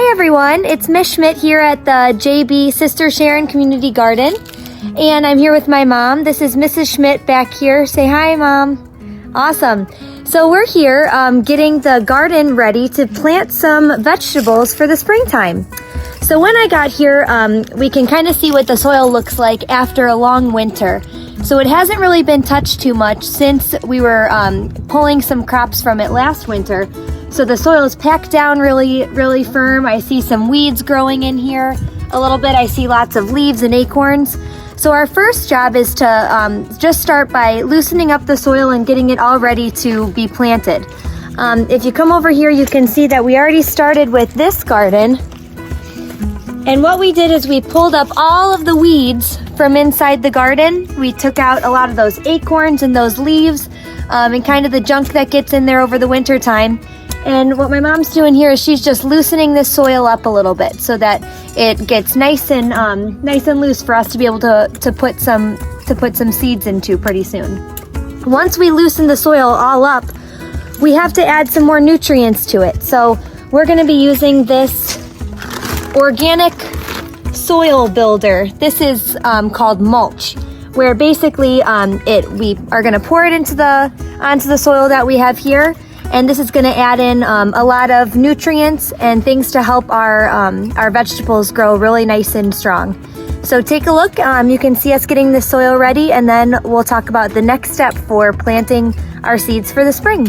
Hi everyone, it's Miss Schmidt here at the JB Sister Sharon Community Garden, and I'm here with my mom. This is Mrs. Schmidt back here. Say hi, Mom. Awesome. So we're here getting the garden ready to plant some vegetables for the springtime. So when I got here, we can kind of see what the soil looks like after a long winter. So it hasn't really been touched too much since we were pulling some crops from it last winter. So the soil is packed down really firm. I see some weeds growing in here a little bit. I see lots of leaves and acorns. So our first job is to just start by loosening up the soil and getting it all ready to be planted. If you come over here, you can see that we already started with this garden. And what we did is we pulled up all of the weeds from inside the garden. We took out a lot of those acorns and those leaves and kind of the junk that gets in there over the winter time. And what my mom's doing here is she's just loosening this soil up a little bit so that it gets nice and loose for us to be able to put some seeds into pretty soon. Once we loosen the soil all up, we have to add some more nutrients to it. So we're going to be using this organic soil builder. This is called mulch, where basically we are going to pour it onto the soil that we have here. And this is going to add in a lot of nutrients and things to help our vegetables grow really nice and strong. So take a look. You can see us getting the soil ready, and then we'll talk about the next step for planting our seeds for the spring.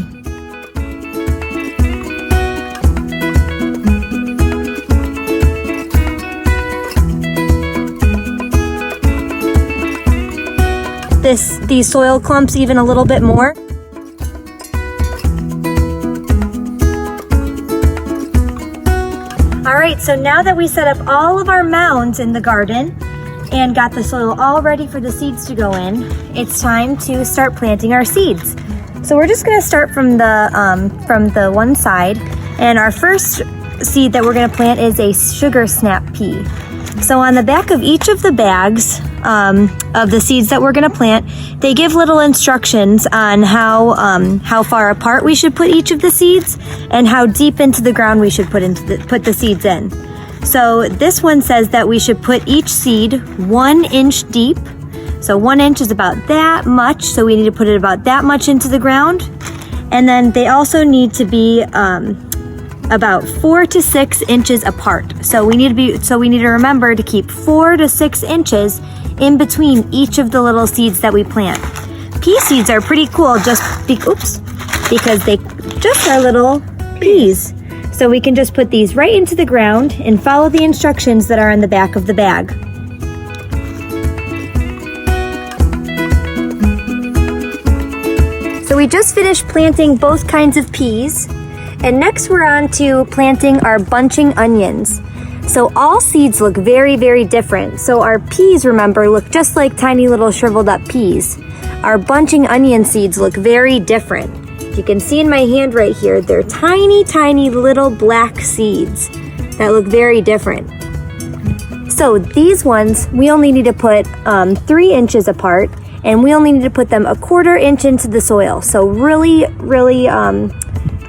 These soil clumps even a little bit more. Alright, so now that we set up all of our mounds in the garden and got the soil all ready for the seeds to go in, it's time to start planting our seeds. So we're just going to start from the one side, and our first seed that we're going to plant is a sugar snap pea. So on the back of each of the bags of the seeds that we're going to plant, they give little instructions on how far apart we should put each of the seeds and how deep into the ground we should put the seeds in. So this one says that we should put each seed 1 inch deep. So 1 inch is about that much, so we need to put it about that much into the ground. And then they also need to be about 4 to 6 inches apart. So we need to remember to keep 4 to 6 inches in between each of the little seeds that we plant. Pea seeds are pretty cool because they just are little peas. So we can just put these right into the ground and follow the instructions that are on the back of the bag. So we just finished planting both kinds of peas. And next we're on to planting our bunching onions. So all seeds look very different. So our peas, remember, look just like tiny little shriveled up peas. Our bunching onion seeds look very different. You can see in my hand right here, they're tiny little black seeds that look very different. So these ones, we only need to put 3 inches apart, and we only need to put them 1/4 inch into the soil. So really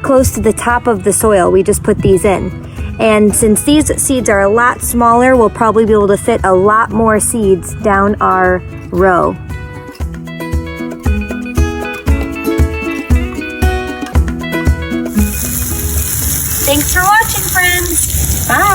close to the top of the soil, we just put these in. And since these seeds are a lot smaller, we'll probably be able to fit a lot more seeds down our row. Thanks for watching, friends. Bye.